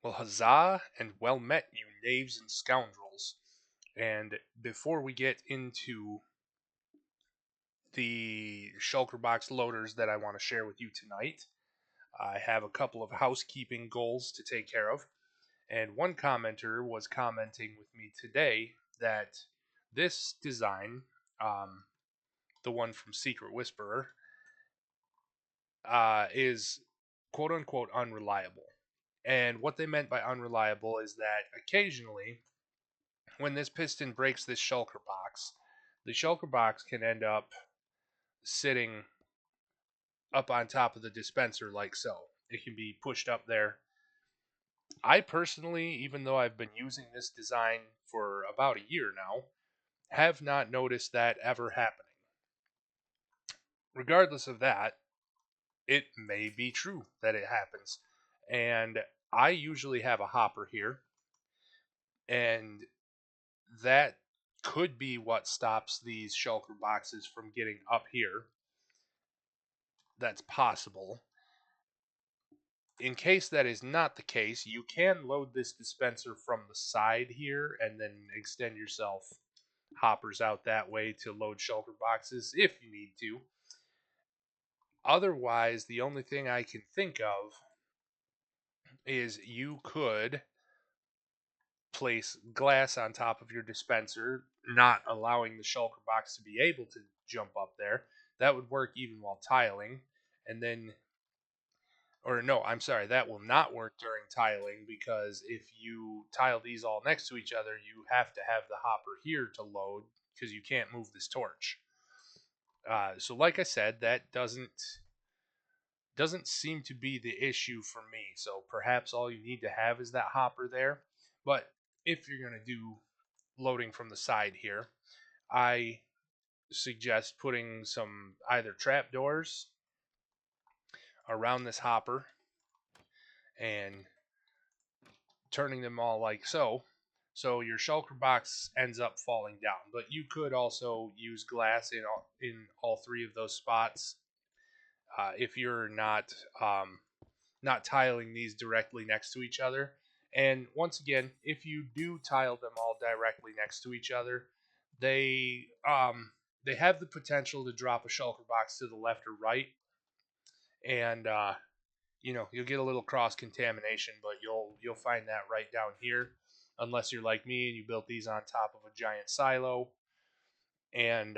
Well, huzzah and well met, you knaves and scoundrels. And before we get into the shulker box loaders that I want to share with you tonight, I have a couple of housekeeping goals to take care of. And one commenter was commenting with me today that this design, um, the one from Secret Whisperer, is quote unquote unreliable. And what they meant by unreliable is that occasionally when this piston breaks this shulker box, the shulker box can end up sitting up on top of the dispenser like so. It can be pushed up there. I personally, even though I've been using this design for about a year now, have not noticed that ever happening. Regardless of that, it may be true that it happens. And I usually have a hopper here, and that could be what stops these shulker boxes from getting up here. That's possible. In case that is not the case, you can load this dispenser from the side here and then extend yourself hoppers out that way to load shulker boxes if you need to. Otherwise, the only thing I can think of is you could place glass on top of your dispenser, not allowing the shulker box to be able to jump up there. That would work even while tiling. And then or no, I'm sorry, that will not work during tiling because if you tile these all next to each other, you have to have the hopper here to load because you can't move this torch. So, like I said, that doesn't seem to be the issue for me. So perhaps all you need to have is that hopper there. But if you're going to do loading from the side here, I suggest putting some either trap doors around this hopper and turning them all like so. So your shulker box ends up falling down. But you could also use glass in all three of those spots if you're not tiling these directly next to each other. And once again, if you do tile them all directly next to each other, they they have the potential to drop a shulker box to the left or right, and you'll get a little cross contamination, but you'll find that right down here, unless you're like me and you built these on top of a giant silo, and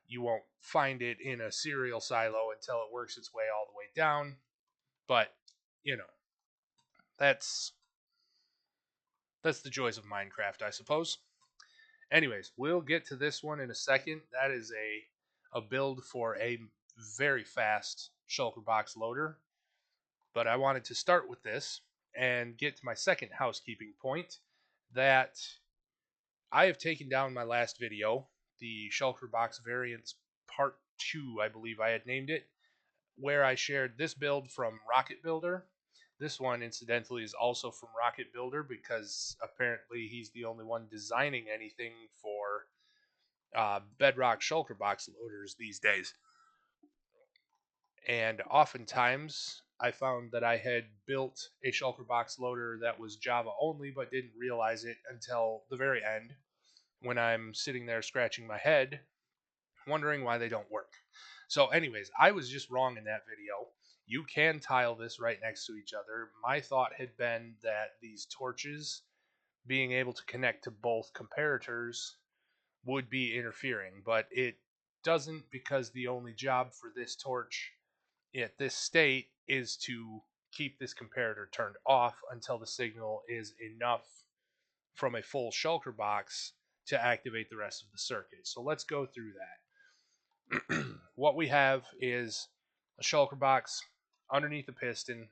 you won't find it in a cereal silo until it works its way all the way down. But you know that's that's the joys of Minecraft, I suppose. Anyways, we'll get to this one in a second. That is a build for a very fast shulker box loader. But I wanted to start with this and get to my second housekeeping point that I have taken down my last video, the shulker box variants part 2, I believe I had named it, where I shared this build from Rocket Builder. This one, incidentally, is also from Rocket Builder because apparently he's the only one designing anything for Bedrock shulker box loaders these days. And oftentimes, I found that I had built a shulker box loader that was Java only, but didn't realize it until the very end when I'm sitting there scratching my head, wondering why they don't work. So, anyways, I was just wrong in that video. You can tile this right next to each other. My thought had been that these torches being able to connect to both comparators would be interfering, but it doesn't because the only job for this torch at this state is to keep this comparator turned off until the signal is enough from a full shulker box to activate the rest of the circuit. So let's go through that. What we have is a shulker box underneath the piston.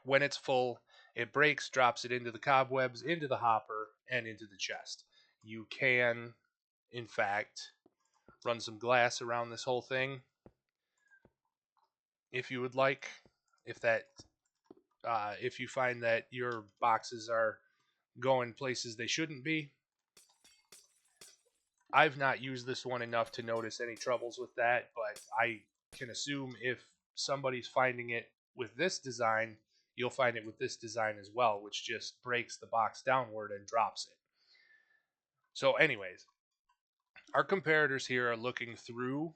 When it's full, it breaks, drops it into the cobwebs, into the hopper, and into the chest. You can, in fact, run some glass around this whole thing if you would like. If you find that your boxes are going places they shouldn't be. I've not used this one enough to notice any troubles with that, but I can assume if somebody's finding it with this design, You'll find it with this design as well, which just breaks the box downward and drops it. So anyways, our comparators here are looking through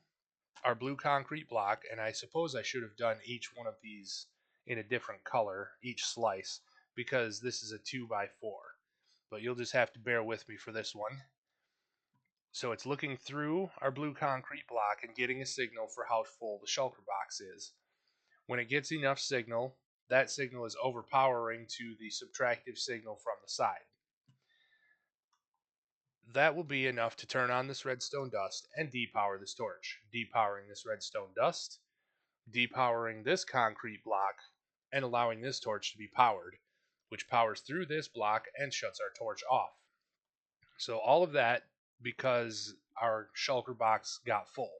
our blue concrete block, and I suppose I should have done each one of these in a different color, each slice, because this is a 2x4. But you'll just have to bear with me for this one. So it's looking through our blue concrete block and getting a signal for how full the shulker box is. When it gets enough signal, that signal is overpowering to the subtractive signal from the side. That will be enough to turn on this redstone dust and depower this torch. Depowering this redstone dust, depowering this concrete block, and allowing this torch to be powered, which powers through this block and shuts our torch off. So all of that because our shulker box got full.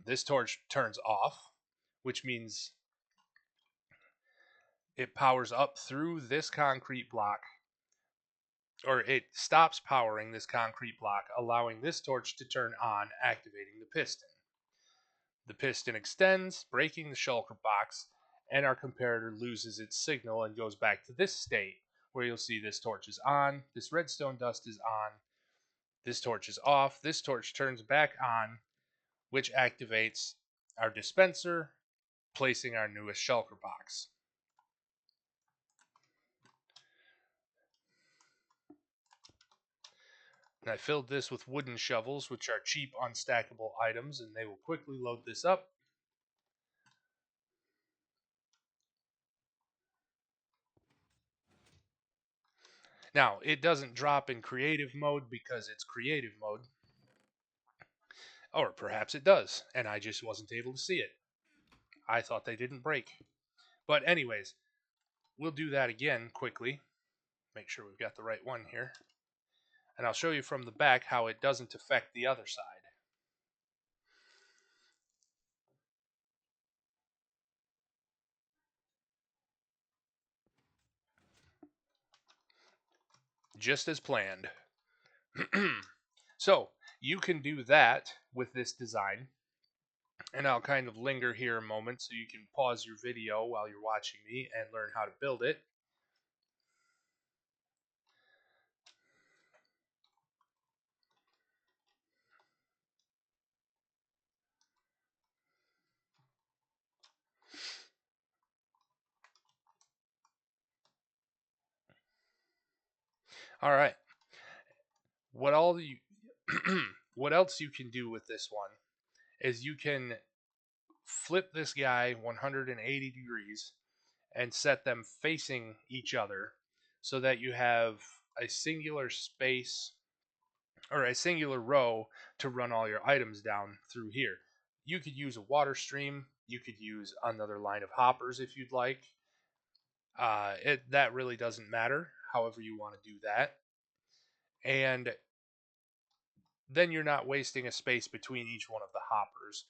This torch turns off, which means it powers up through this concrete block, or it stops powering this concrete block, allowing this torch to turn on, activating the piston. The piston extends, breaking the shulker box, and our comparator loses its signal and goes back to this state where you'll see this torch is on, this redstone dust is on, this torch is off, this torch turns back on, which activates our dispenser, placing our newest shulker box. And I filled this with wooden shovels, which are cheap unstackable items, and they will quickly load this up. Now, it doesn't drop in creative mode because it's creative mode. Or perhaps it does, and I just wasn't able to see it. I thought they didn't break. But anyways, we'll do that again quickly. Make sure we've got the right one here. And I'll show you from the back how it doesn't affect the other side. Just as planned. So, you can do that with this design. And I'll kind of linger here a moment so you can pause your video while you're watching me and learn how to build it. All right. What all you what else you can do with this one is you can flip this guy 180 degrees and set them facing each other so that you have a singular space or a singular row to run all your items down through here. You could use a water stream, you could use another line of hoppers if you'd like. That really doesn't matter, however you want to do that. And then you're not wasting a space between each one of the hoppers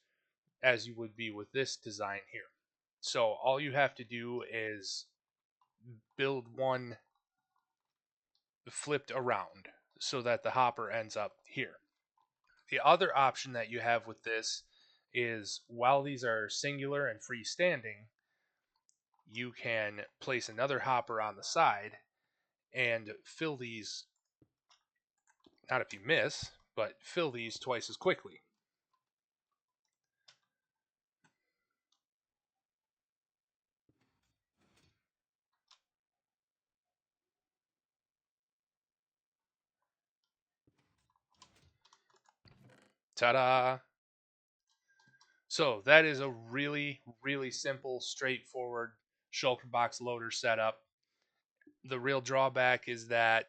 as you would be with this design here. So all you have to do is build one flipped around so that the hopper ends up here. The other option that you have with this is while these are singular and freestanding, you can place another hopper on the side and fill these, not if you miss, but fill these twice as quickly. Ta-da! So that is a really, really simple, straightforward shulker box loader setup. The real drawback is that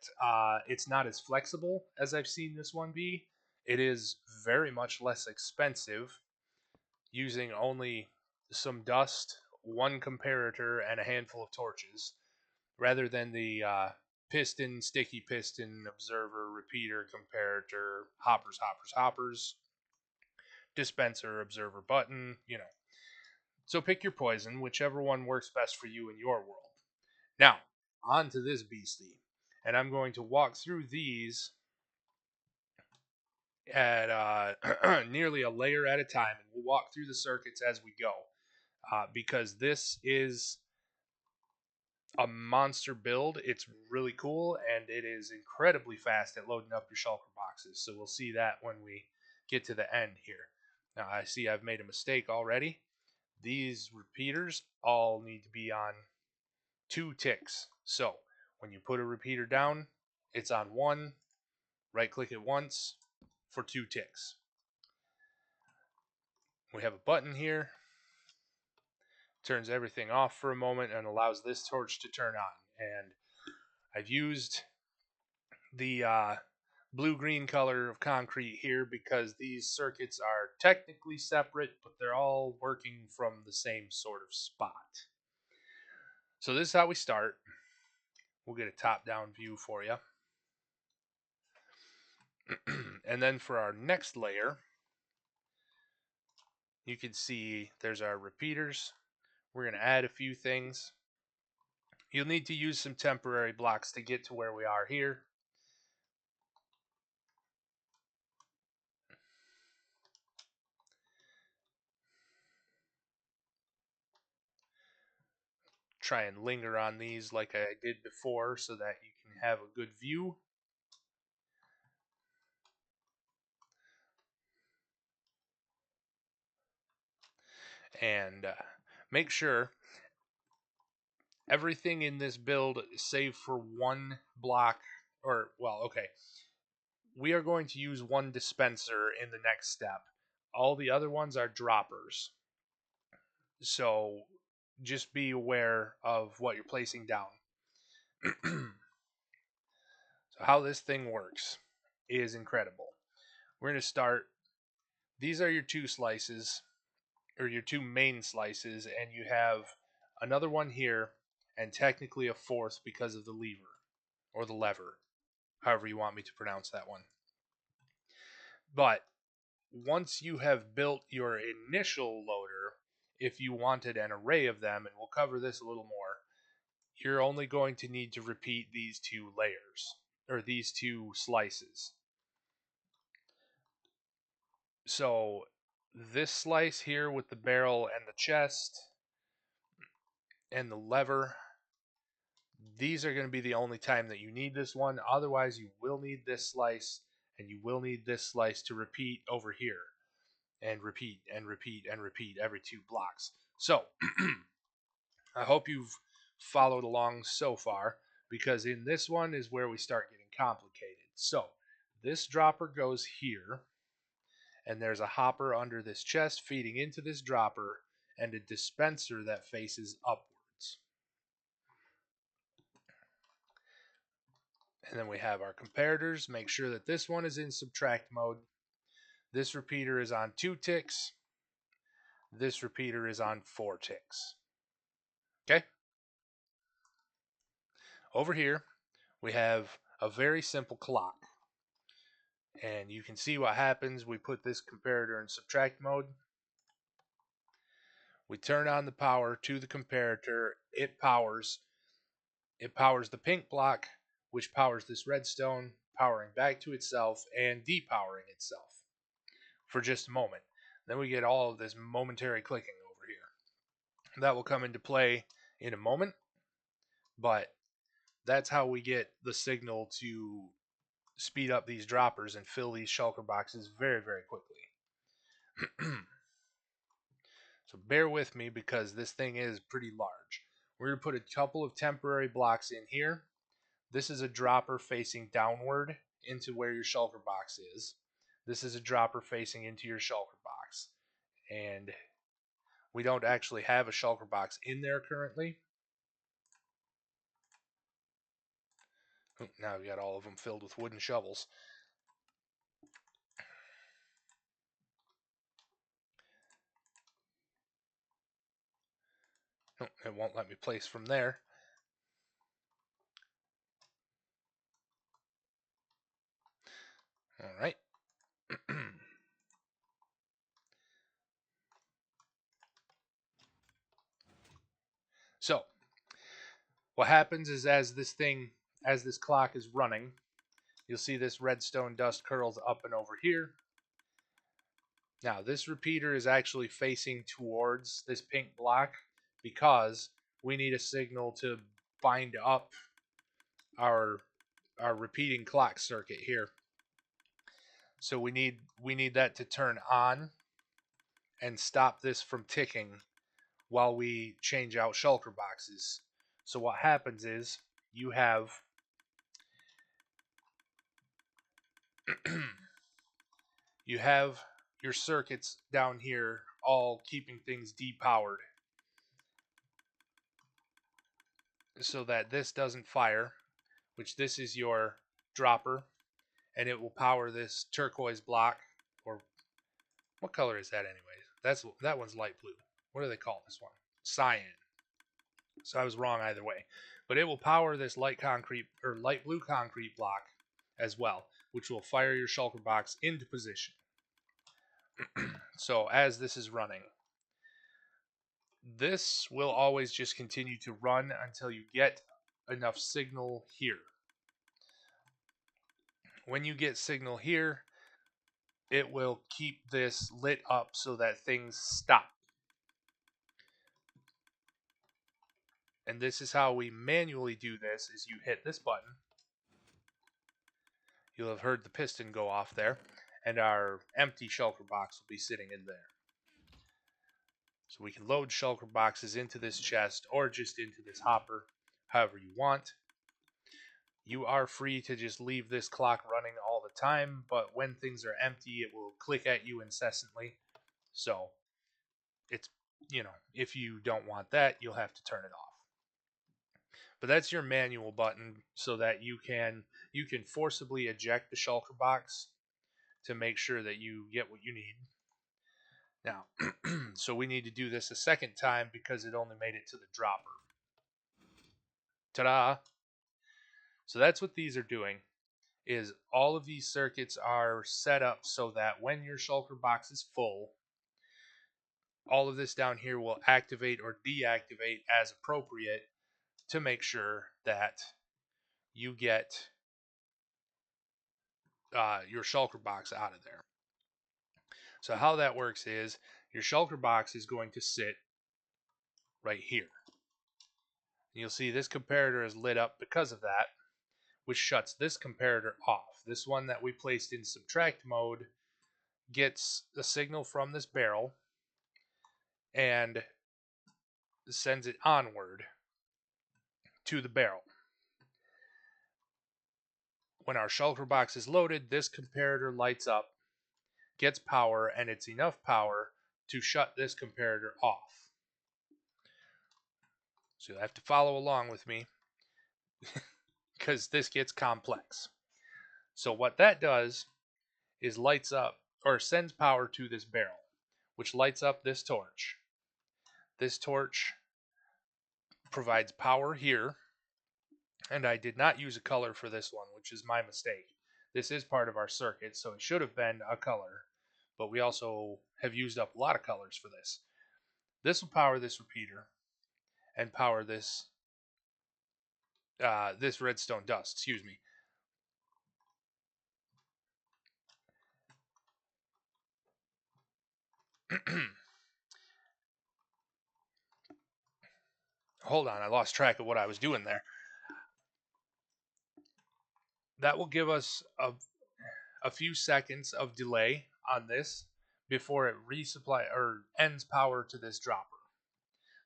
it's not as flexible as I've seen this one be. It is very much less expensive, using only some dust, one comparator, and a handful of torches, rather than the piston, sticky piston, observer, repeater, comparator, hoppers, hoppers, hoppers, dispenser, observer button, So pick your poison, whichever one works best for you in your world. Now, on to this beastie. And I'm going to walk through these at nearly a layer at a time. And we'll walk through the circuits as we go. Because this is a monster build. It's really cool, and it is incredibly fast at loading up your shulker boxes. So we'll see that when we get to the end here. Now I see I've made a mistake already. These repeaters all need to be on 2 ticks. So when you put a repeater down, it's on 1. Right click it once for 2 ticks. We have a button here. Turns everything off for a moment and allows this torch to turn on. And I've used the blue-green color of concrete here because these circuits are technically separate, but they're all working from the same sort of spot. So this is how we start. We'll get a top-down view for you. And then for our next layer, you can see there's our repeaters. We're going to add a few things. You'll need to use some temporary blocks to get to where we are here. Try and linger on these like I did before so that you can have a good view. And make sure everything in this build, save for one block, or, well, okay, we are going to use one dispenser in the next step. All the other ones are droppers. So just be aware of what you're placing down. So how this thing works is incredible. We're going to start. These are your 2 slices, or your 2 main slices, and you have another one here, and technically a 4th because of the lever, or the lever, however you want me to pronounce that one. But once you have built your initial loader, if you wanted an array of them, and we'll cover this a little more, you're only going to need to repeat these 2 layers, or these 2 slices. So this slice here with the barrel and the chest and the lever, these are going to be the only time that you need this one. Otherwise, you will need this slice, and you will need this slice to repeat over here, and repeat and repeat and repeat every 2 blocks. So I hope you've followed along so far, because in this one is where we start getting complicated. So this dropper goes here, and there's a hopper under this chest feeding into this dropper, and a dispenser that faces upwards. And then we have our comparators. Make sure that this one is in subtract mode. This repeater is on 2 ticks. This repeater is on 4 ticks. Okay? Over here, we have a very simple clock. And you can see what happens. We put this comparator in subtract mode. We turn on the power to the comparator. It powers the pink block, which powers this redstone, powering back to itself and depowering itself for just a moment. Then we get all of this momentary clicking over here. That will come into play in a moment, but that's how we get the signal to speed up these droppers and fill these shulker boxes very, very quickly. So bear with me because this thing is pretty large. We're going to put a couple of temporary blocks in here. This is a dropper facing downward into where your shulker box is. This is a dropper facing into your shulker box. And we don't actually have a shulker box in there currently. Now we got all of them filled with wooden shovels. It won't let me place from there. All right. So what happens is as this clock is running, you'll see this redstone dust curls up and over here. Now this repeater is actually facing towards this pink block because we need a signal to bind up our repeating clock circuit here. So we need that to turn on and stop this from ticking while we change out shulker boxes. So what happens is you have you have your circuits down here all keeping things depowered so that this doesn't fire, which this is your dropper, and it will power this turquoise block, or what color is that anyways? That one's light blue. What do they call this one? Cyan. So I was wrong either way. But it will power this light concrete or light blue concrete block as well, which will fire your shulker box into position. So as this is running, this will always just continue to run until you get enough signal here. When you get signal here, it will keep this lit up so that things stop. And this is how we manually do this, is you hit this button. You'll have heard the piston go off there, and our empty shulker box will be sitting in there. So we can load shulker boxes into this chest or just into this hopper, however you want. You are free to just leave this clock running all the time, but when things are empty, it will click at you incessantly. So it's, if you don't want that, you'll have to turn it off. But that's your manual button so that you can forcibly eject the shulker box to make sure that you get what you need. Now, so we need to do this a second time because it only made it to the dropper. Ta-da! So that's what these are doing, is all of these circuits are set up so that when your shulker box is full, all of this down here will activate or deactivate as appropriate to make sure that you get your shulker box out of there. So how that works is your shulker box is going to sit right here. You'll see this comparator is lit up because of that, which shuts this comparator off. This one that we placed in subtract mode gets the signal from this barrel and sends it onward to the barrel. When our shulker box is loaded, this comparator lights up, gets power, and it's enough power to shut this comparator off. So you'll have to follow along with me because this gets complex. So what that does is lights up or sends power to this barrel, which lights up this torch. This torch provides power here, and I did not use a color for this one, which is my mistake. This is part of our circuit, so it should have been a color, but we also have used up a lot of colors for this. This will power this repeater and power this this redstone dust, excuse me. Hold on, I lost track of what I was doing there. That will give us a few seconds of delay on this before it resupply or ends power to this dropper.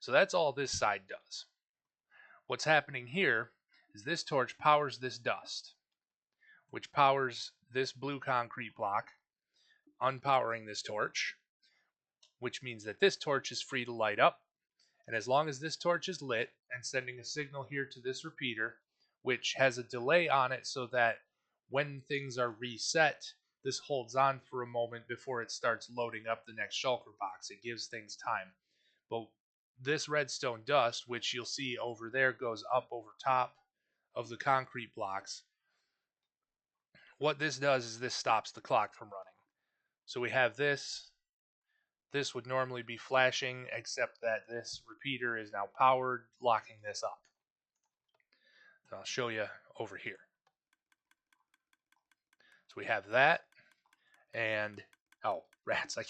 So that's all this side does. What's happening here is this torch powers this dust, which powers this blue concrete block, unpowering this torch, which means that this torch is free to light up. And as long as this torch is lit and sending a signal here to this repeater, which has a delay on it so that when things are reset, this holds on for a moment before it starts loading up the next shulker box. It gives things time. But this redstone dust, which you'll see over there, goes up over top of the concrete blocks. What this does is this stops the clock from running. So we have this. This would normally be flashing, except that this repeater is now powered, locking this up. So I'll show you over here. So we have that, and oh, rats, I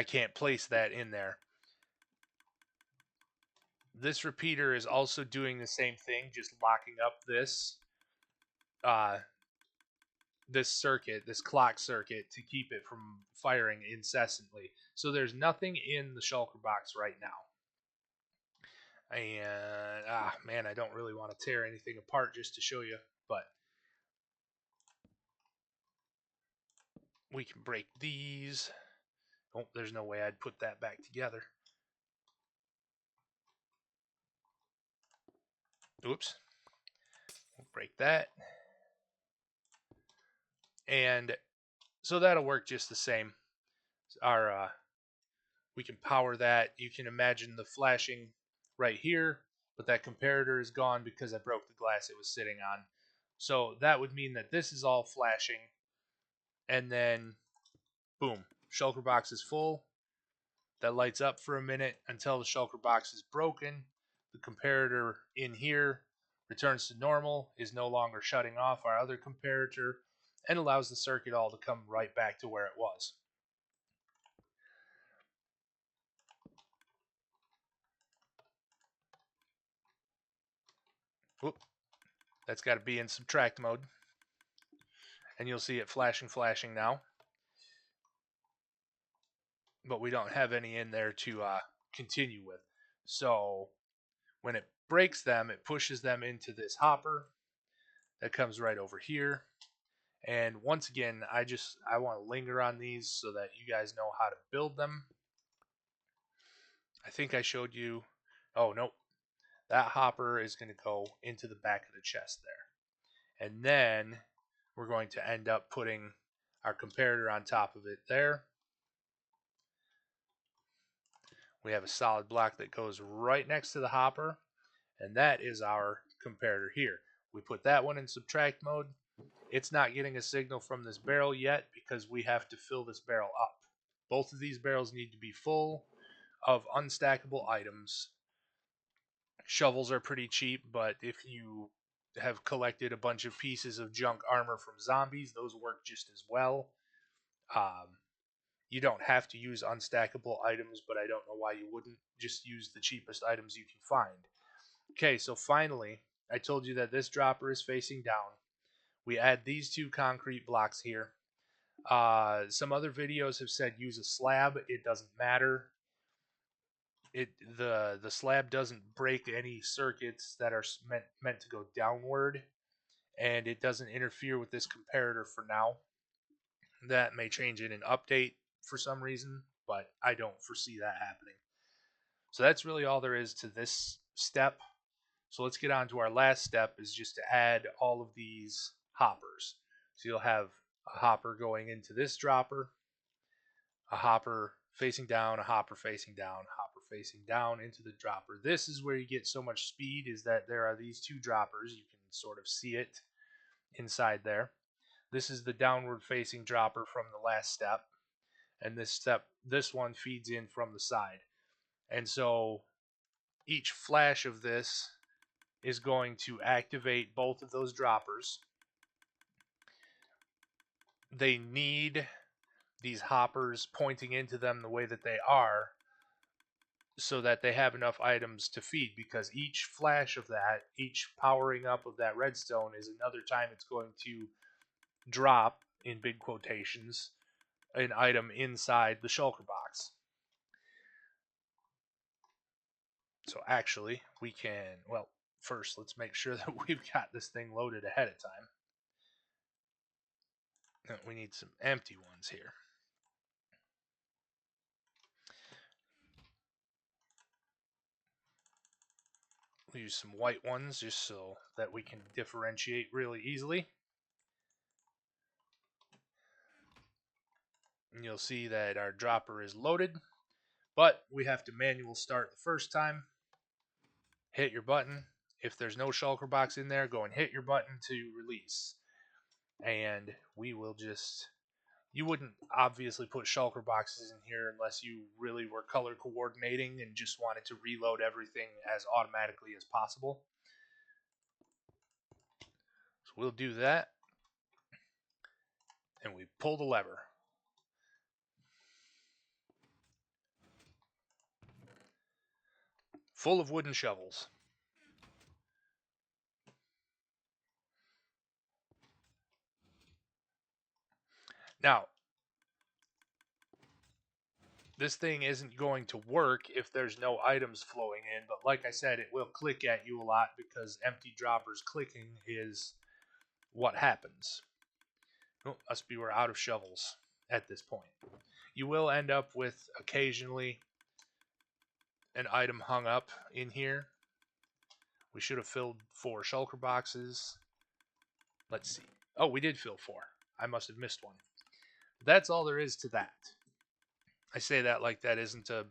can't place that in there. This repeater is also doing the same thing, just locking up uh, this circuit, this clock circuit, to keep it from firing incessantly. So there's nothing in the shulker box right now. And man, I don't really want to tear anything apart just to show you, but we can break these. Oh, there's no way I'd put that back together. Oops. We'll break that. And so that'll work just the same. We can power that. You can imagine the flashing right here, but that comparator is gone because I broke the glass it was sitting on. So that would mean that this is all flashing, and then boom, shulker box is full. That lights up for a minute until the shulker box is broken. The comparator in here returns to normal, is no longer shutting off our other comparator, and allows the circuit all to come right back to where it was. Whoop, that's got to be in subtract mode. And you'll see it flashing now. But we don't have any in there to continue with. So when it breaks them, it pushes them into this hopper that comes right over here. And once again, I want to linger on these so that you guys know how to build them. I think I showed you. Oh, nope. That hopper is going to go into the back of the chest there. And then we're going to end up putting our comparator on top of it there. We have a solid block that goes right next to the hopper, and that is our comparator here. We put that one in subtract mode. It's not getting a signal from this barrel yet because we have to fill this barrel up. Both of these barrels need to be full of unstackable items. Shovels are pretty cheap, but if you have collected a bunch of pieces of junk armor from zombies, those work just as well. You don't have to use unstackable items, but I don't know why you wouldn't. Just use the cheapest items you can find. Okay, so finally, I told you that this dropper is facing down. We add these two concrete blocks here. Some other videos have said use a slab. It doesn't matter. The slab doesn't break any circuits that are meant to go downward, and it doesn't interfere with this comparator for now. That may change in an update for some reason, but I don't foresee that happening. So that's really all there is to this step. So let's get on to our last step, is just to add all of these hoppers. So you'll have a hopper going into this dropper, a hopper facing down, a hopper facing down, hopper facing down into the dropper. This is where you get so much speed, is that there are these two droppers. You can sort of see it inside there. This is the downward facing dropper from the last step, and this one feeds in from the side. And so each flash of this is going to activate both of those droppers. They need these hoppers pointing into them the way that they are so that they have enough items to feed, because each flash of that, each powering up of that redstone, is another time it's going to drop, in big quotations, an item inside the shulker box. So actually, we can, well, first let's make sure that we've got this thing loaded ahead of time. We need some empty ones here. We'll use some white ones just so that we can differentiate really easily. And you'll see that our dropper is loaded, but we have to manual start the first time. Hit your button. If there's no shulker box in there, go and hit your button to release. And we will just... You wouldn't obviously put shulker boxes in here unless you really were color coordinating and just wanted to reload everything as automatically as possible. So we'll do that. And we pull the lever. full of wooden shovels. Now, this thing isn't going to work if there's no items flowing in, but like I said, it will click at you a lot because empty droppers clicking is what happens. Oh, must be we're out of shovels at this point. You will end up with occasionally an item hung up in here. We should have filled 4 shulker boxes. Let's see. Oh, we did fill 4. I must have missed one. That's all there is to that. I say that like that isn't a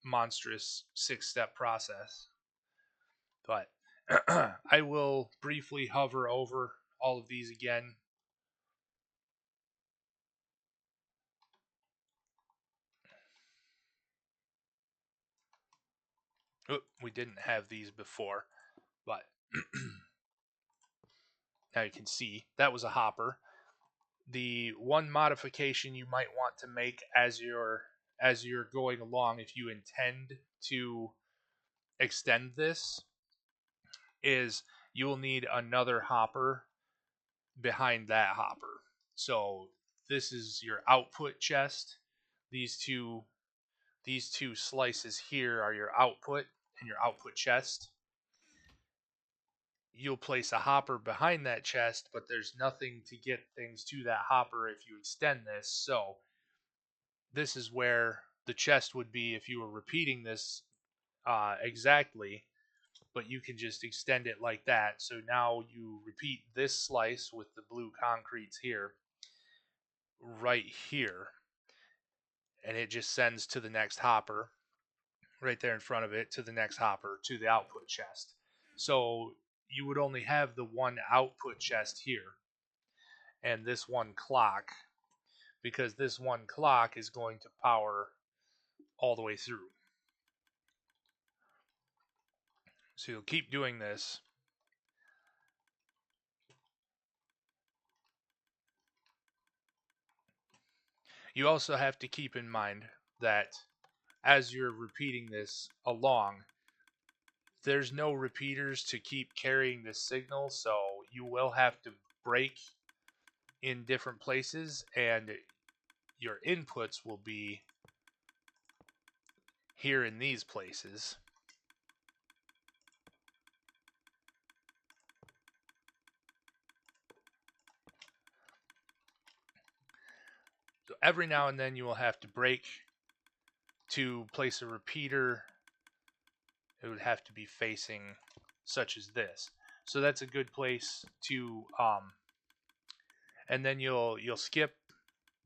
monstrous 6-step process. But I will briefly hover over all of these again. Oop, we didn't have these before, but now you can see that was a hopper. The one modification you might want to make as you're going along, if you intend to extend this, is you will need another hopper behind that hopper. So this is your output chest. These two slices here are your output and your output chest. You'll place a hopper behind that chest, but there's nothing to get things to that hopper if you extend this. So this is where the chest would be if you were repeating this exactly, but you can just extend it like that. So now you repeat this slice with the blue concretes here, right here, and it just sends to the next hopper right there in front of it, to the next hopper, to the output chest. So you would only have the one output chest here and this one clock, because this one clock is going to power all the way through. So you'll keep doing this. You also have to keep in mind that as you're repeating this along, there's no repeaters to keep carrying this signal, so you will have to break in different places, and your inputs will be here in these places. So every now and then you will have to break to place a repeater. It would have to be facing such as this. So that's a good place to and then you'll skip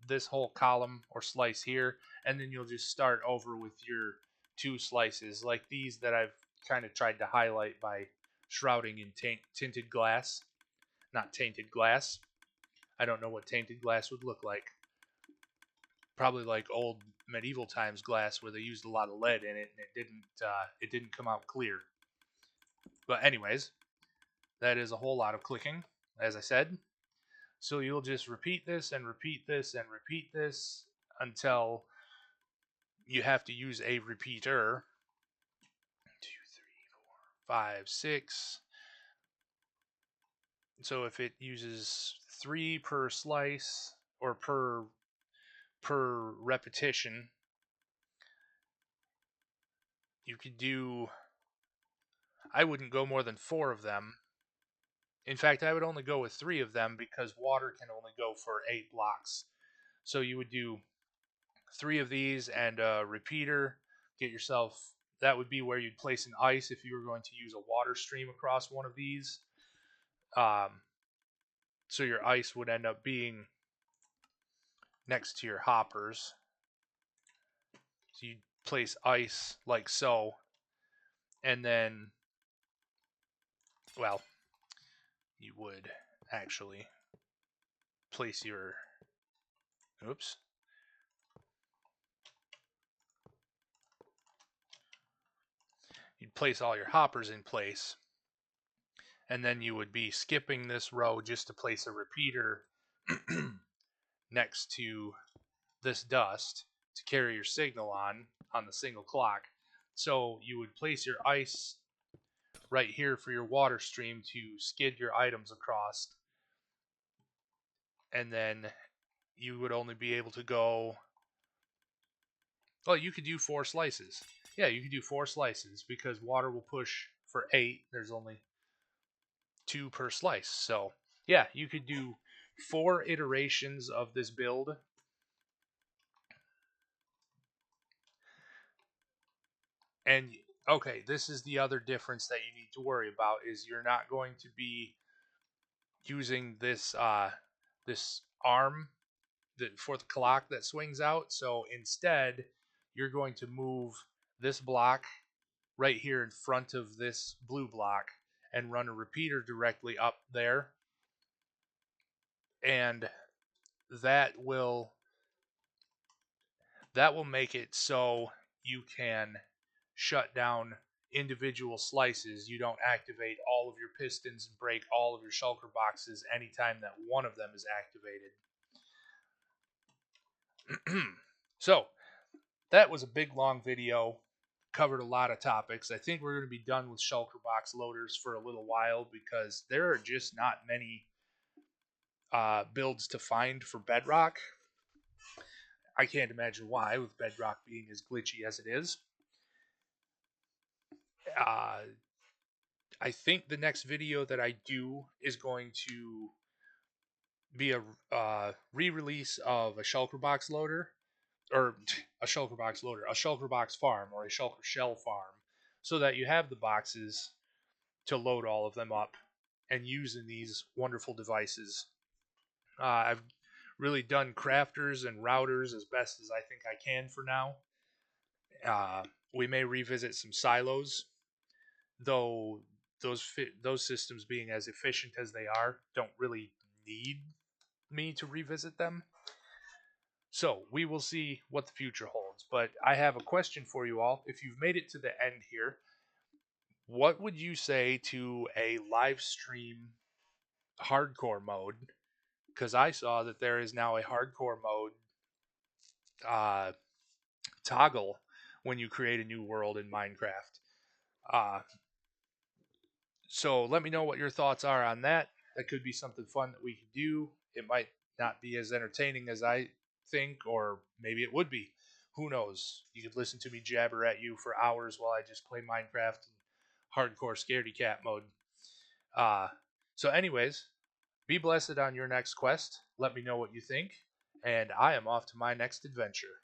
this whole column or slice here, and then you'll just start over with your 2 slices like these that I've kind of tried to highlight by shrouding in tinted glass. Not tainted glass. I don't know what tainted glass would look like. Probably like old medieval times glass where they used a lot of lead in it and it didn't come out clear. But anyways, that is a whole lot of clicking, as I said. So you'll just repeat this and repeat this and repeat this until you have to use a repeater. 2, 3, 4, 5, 6. So if it uses 3 per slice or per repetition, you could do, I wouldn't go more than 4 of them. In fact, I would only go with 3 of them because water can only go for 8 blocks. So you would do 3 of these and a repeater. Get yourself, that would be where you'd place an ice if you were going to use a water stream across one of these. So your ice would end up being next to your hoppers. So you'd place ice like so, and then, well, you would actually place your, oops, you'd place all your hoppers in place, and then you would be skipping this row just to place a repeater next to this dust to carry your signal on the single clock. So you would place your ice right here for your water stream to skid your items across, and then you would only be able to go. Well, you could do 4 slices. Yeah, you could do 4 slices because water will push for 8. There's only 2 per slice. So, yeah, you could do 4 iterations of this build. And okay, this is the other difference that you need to worry about is you're not going to be using this arm for the clock that swings out. So instead, you're going to move this block right here in front of this blue block and run a repeater directly up there, and that will that will make it so you can shut down individual slices. You don't activate all of your pistons and break all of your shulker boxes anytime that one of them is activated. So that was a big long video, covered a lot of topics. I think we're going to be done with shulker box loaders for a little while because there are just not many builds to find for Bedrock. I can't imagine why, with Bedrock being as glitchy as it is. Uh, I think the next video that I do is going to be a re-release of a shulker box loader, or a shulker box loader, a shulker box farm, or a shulker shell farm, so that you have the boxes to load all of them up and use in these wonderful devices. I've really done crafters and routers as best as I think I can for now. We may revisit some silos, though those systems being as efficient as they are don't really need me to revisit them. So we will see what the future holds. But I have a question for you all. If you've made it to the end here, what would you say to a live stream hardcore mode? Because I saw that there is now a hardcore mode uh, toggle when you create a new world in Minecraft. Uh, so let me know what your thoughts are on that. That could be something fun that we could do. It might not be as entertaining as I think, or maybe it would be. Who knows? You could listen to me jabber at you for hours while I just play Minecraft in hardcore scaredy cat mode. Uh, so, anyways, be blessed on your next quest. Let me know what you think, and I am off to my next adventure.